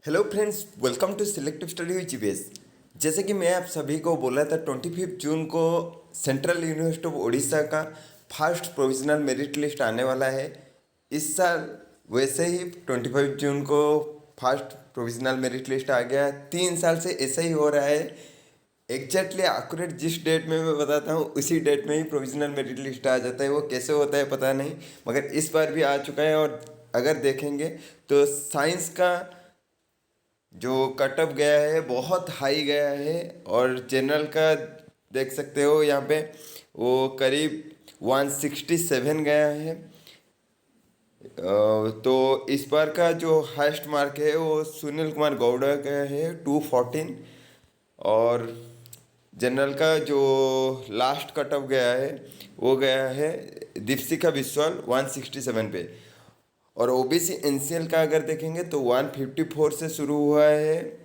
Hello friends, welcome to selective study with GPS. जैसे कि मैं आप सभी को बोला था 25 जून को सेंट्रल यूनिवर्सिटी ऑफ उड़ीसा का फर्स्ट प्रोविजनल मेरिट लिस्ट आने वाला है। इस साल वैसे ही 25 जून को फर्स्ट प्रोविजनल मेरिट लिस्ट आ गया। 3 साल से ऐसा ही हो रहा है। एग्जैक्टली एक्यूरेट जिस डेट में मैं बताता हूँ उसी डेट में ही प्रोविजनल मेरिट लिस्ट आ जाता है। वो कैसे होता है पता नहीं, मगर इस बार भी आ चुका है। और अगर देखेंगे तो साइंस का जो कटअप गया है बहुत हाई गया है, और जनरल का देख सकते हो यहाँ पे वो करीब 167 गया है। तो इस बार का जो हाईएस्ट मार्क है वो सुनील कुमार गौड़ा का है 214। और जनरल का जो लास्ट कटअप गया है वो गया है दीपशिखा बिस्वाल 167 पे। और ओबीसी एनसीएल का अगर देखेंगे तो 154 से शुरू हुआ है,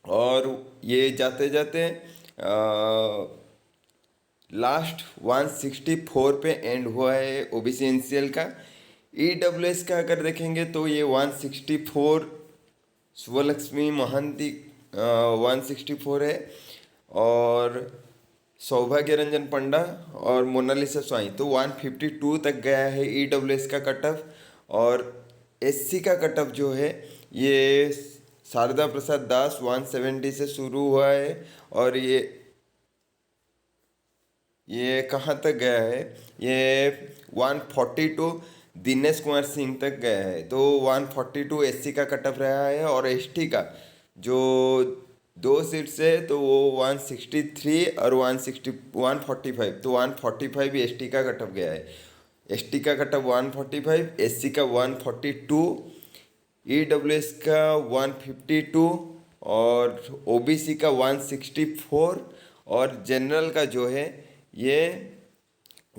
और ये जाते जाते लास्ट 164 पे एंड हुआ है ओबीसी एनसीएल का। ईडब्ल्यूएस का अगर देखेंगे तो ये 164 शुभलक्ष्मी महंती 164 है, और सौभाग्य रंजन पंडा और मोनालिसा स्वाई तो 152 तक गया है ईडब्ल्यूएस का कटअप। और एससी का कटअप जो है ये शारदा प्रसाद दास 170 से शुरू हुआ है, और ये कहाँ तक गया है, ये 142 दिनेश कुमार सिंह तक गया है। तो 142 एससी का कटअप रहा है। और एसटी का जो 2 सीट से तो वो 163 और 145 तो 145 एसटी का कटअप गया है। एसटी का कटअप 145, एससी का 142, ईडब्ल्यूएस का 152, और ओबीसी का 164, और जनरल का जो है ये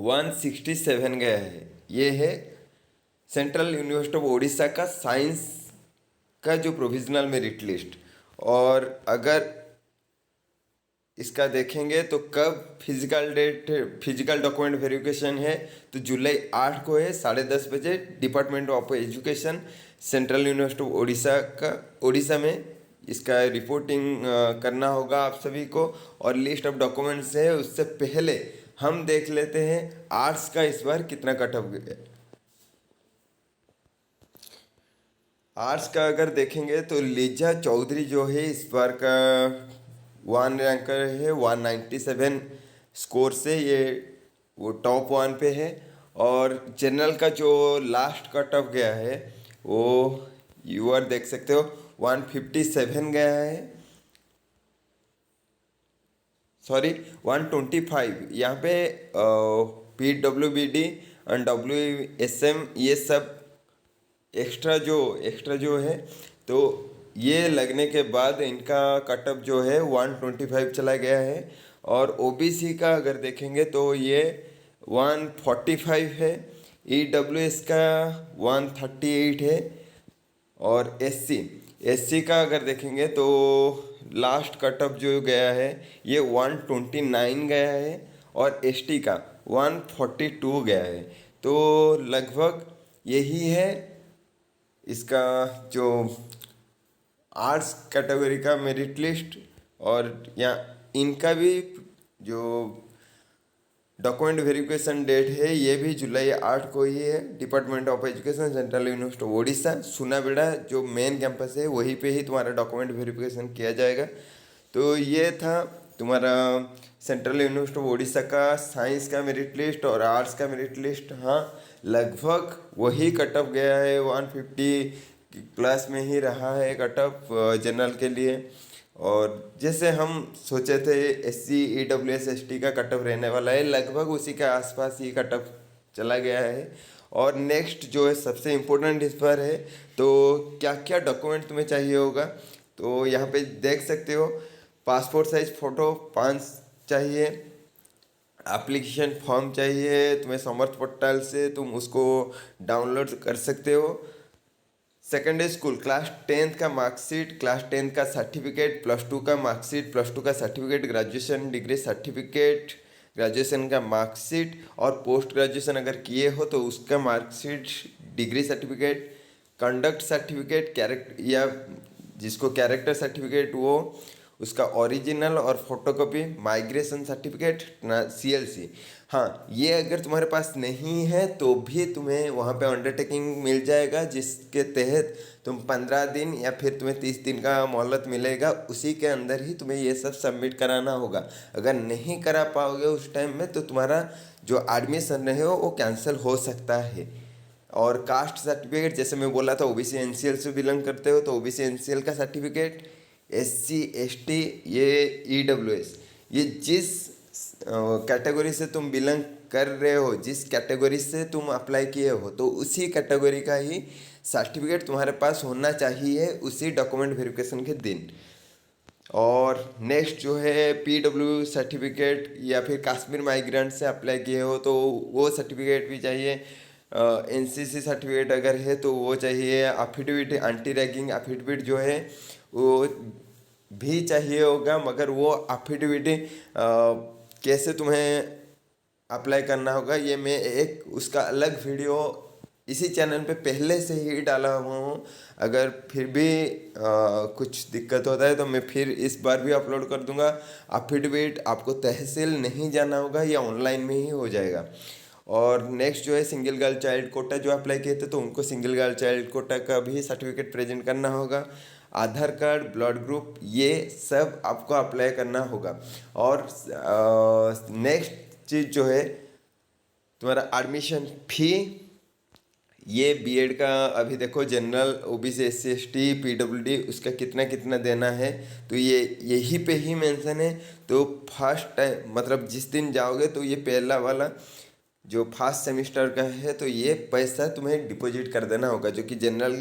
167 गया है। ये है सेंट्रल यूनिवर्सिटी ऑफ उड़ीसा का साइंस का जो प्रोविजनल मेरिट लिस्ट। और अगर इसका देखेंगे तो कब फिजिकल डॉक्यूमेंट वेरिफिकेशन है, तो जुलाई 8 को है 10:30 बजे department of education central university of Orissa में इसका रिपोर्टिंग करना होगा आप सभी को। और लिस्ट ऑफ डॉक्यूमेंट्स है उससे पहले हम देख लेते हैं आर्ट्स का इस बार कितना कटअप गया। आर्ट्स का अगर देखेंगे तो लीजा चौधरी जो है इस बार का 1 रैंकर है 197 स्कोर से, ये वो टॉप 1 पे है। और जनरल का जो लास्ट कटअप गया है वो यूआर देख सकते हो 157 गया है, सॉरी 125। यहाँ पे PWBD और WSM ये सब एक्स्ट्रा जो है, तो ये लगने के बाद इनका कटअप जो है 125 चला गया है। और ओबीसी का अगर देखेंगे तो ये 145 है, ईडब्ल्यूएस का 138 है, और एससी का अगर देखेंगे तो लास्ट कटअप जो गया है ये 129 गया है, और एसटी का 142 गया है। तो लगभग यही है इसका जो आर्ट्स कैटेगरी का मेरिट लिस्ट। और यहाँ इनका भी जो डॉक्यूमेंट वेरिफिकेशन डेट है ये भी जुलाई 8 को ही है। Department of education central university of Orissa Sunabeda जो मेन कैंपस है वहीं पे ही तुम्हारा डॉक्यूमेंट वेरिफिकेशन किया जाएगा। तो ये था तुम्हारा सेंट्रल यूनिवर्सिटी ऑफ उड़ीसा का साइंस का मेरिट लिस्ट और आर्ट्स का मेरिट लिस्ट। हाँ, लगभग वही कटअप गया है 150 प्लस में ही रहा है कटअप जनरल के लिए। और जैसे हम सोचे थे एससी ईडब्ल्यूएस एसटी का कटअप रहने वाला है, लगभग उसी के आसपास ही कटअप चला गया है। और नेक्स्ट जो है सबसे इम्पोर्टेंट इस पर है, तो क्या क्या डॉक्यूमेंट तुम्हें चाहिए होगा, तो यहाँ पे देख सकते हो पासपोर्ट साइज फ़ोटो 5 चाहिए, एप्लीकेशन फॉर्म चाहिए तुम्हें समर्थ पोर्टल से, तुम उसको डाउनलोड कर सकते हो। सेकेंडरी स्कूल क्लास 10th का मार्कशीट, क्लास 10th का सर्टिफिकेट, +2 का मार्कशीट, +2 का certificate, graduation degree certificate, graduation का मार्कशीट, और पोस्ट ग्रेजुएशन अगर किए हो तो उसका marksheet, degree certificate, conduct certificate, character या जिसको कैरेक्टर सर्टिफिकेट वो उसका ओरिजिनल और फोटोकॉपी, माइग्रेशन सर्टिफिकेट, CLC। हाँ, ये अगर तुम्हारे पास नहीं है तो भी तुम्हें वहाँ पे अंडरटेकिंग मिल जाएगा, जिसके तहत तुम 15 दिन या फिर तुम्हें 30 दिन का मोहलत मिलेगा, उसी के अंदर ही तुम्हें ये सब सबमिट कराना होगा। अगर नहीं करा पाओगे उस टाइम में तो तुम्हारा जो एडमिशन रहे हो वो कैंसिल हो सकता है। और कास्ट सर्टिफिकेट, जैसे मैं बोला था OBC NCL से बिलोंग करते हो तो OBC NCL का सर्टिफिकेट, SC ST, ये EWS, ये जिस कैटेगरी से तुम बिलोंग कर रहे हो, जिस कैटेगरी से तुम अप्लाई किए हो, तो उसी कैटेगरी का ही सर्टिफिकेट तुम्हारे पास होना चाहिए उसी डॉक्यूमेंट वेरिफिकेशन के दिन। और नेक्स्ट जो है PW सर्टिफिकेट, या फिर कश्मीर माइग्रेंट से अप्लाई किए हो तो वो सर्टिफिकेट भी चाहिए। NCC सर्टिफिकेट अगर है तो वो चाहिए। अफिडेविट, एंटी रैगिंग अफिडेविट जो है वो भी चाहिए होगा, मगर वो अफिडेविट कैसे तुम्हें अप्लाई करना होगा ये मैं एक उसका अलग वीडियो इसी चैनल पे पहले से ही डाला हुआ हूँ। अगर फिर भी कुछ दिक्कत होता है तो मैं फिर इस बार भी अपलोड कर दूंगा। अफिडेविट आपको तहसील नहीं जाना होगा, या ऑनलाइन में ही हो जाएगा। और नेक्स्ट जो है सिंगल गर्ल चाइल्ड कोटा जो अप्लाई किए थे तो उनको सिंगल गर्ल चाइल्ड कोटा का भी सर्टिफिकेट प्रेजेंट करना होगा। आधार कार्ड, ब्लड ग्रुप, ये सब आपको अप्लाई करना होगा। और नेक्स्ट चीज़ जो है तुम्हारा एडमिशन फी, ये बीएड का अभी देखो general, OBC SC ST PWD उसका कितना कितना देना है तो ये यही पे ही मेंशन है। तो फर्स्ट टाइम मतलब जिस दिन जाओगे तो ये पहला वाला जो फर्स्ट सेमेस्टर का है तो ये पैसा तुम्हें डिपॉजिट कर देना होगा, जो कि जनरल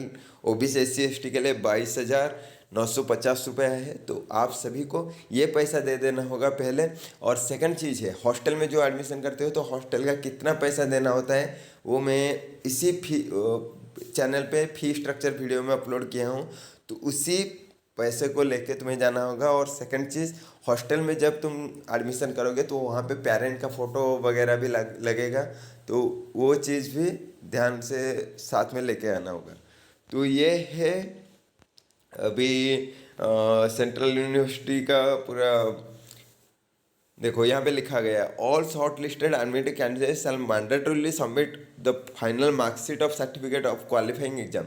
OBC SC ST के लिए 22,950 रुपये है। तो आप सभी को ये पैसा दे देना होगा पहले। और सेकंड चीज़ है, हॉस्टल में जो एडमिशन करते हो तो हॉस्टल का कितना पैसा देना होता है वो मैं इसी चैनल पे फी स्ट्रक्चर वीडियो में अपलोड किया हूँ, तो उसी पैसे को लेके तुम्हें जाना होगा। और सेकंड चीज़, हॉस्टल में जब तुम एडमिशन करोगे तो वहाँ पे पेरेंट का फ़ोटो वगैरह भी लगेगा, तो वो चीज़ भी ध्यान से साथ में लेके आना होगा। तो ये है अभी सेंट्रल यूनिवर्सिटी का पूरा। देखो यहाँ पे लिखा गया है, all short listed admitted candidates shall mandatorily submit the final marksheet of certificate of qualifying exam.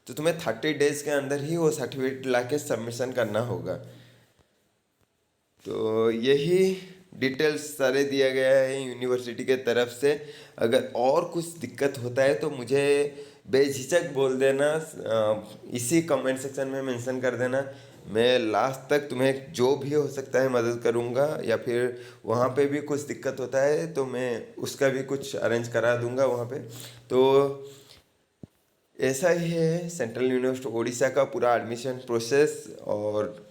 तो तुम्हें 30 डेज के अंदर ही वो सर्टिफिकेट लाके सबमिशन करना होगा। तो यही डिटेल्स सारे दिया गया है यूनिवर्सिटी के तरफ से। अगर और कुछ दिक्कत होता है तो मुझे बेझिझक बोल देना, इसी कमेंट सेक्शन में मेंशन कर देना। मैं लास्ट तक तुम्हें जो भी हो सकता है मदद करूँगा, या फिर वहाँ पे भी कुछ दिक्कत होता है तो मैं उसका भी कुछ अरेंज करा दूँगा वहाँ पे। तो ऐसा ही है सेंट्रल यूनिवर्सिटी उड़ीसा का पूरा एडमिशन प्रोसेस। और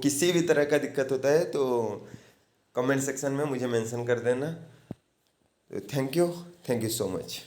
किसी भी तरह का दिक्कत होता है तो कमेंट सेक्शन में मुझे मेंशन कर देना। तो थैंक यू सो मच।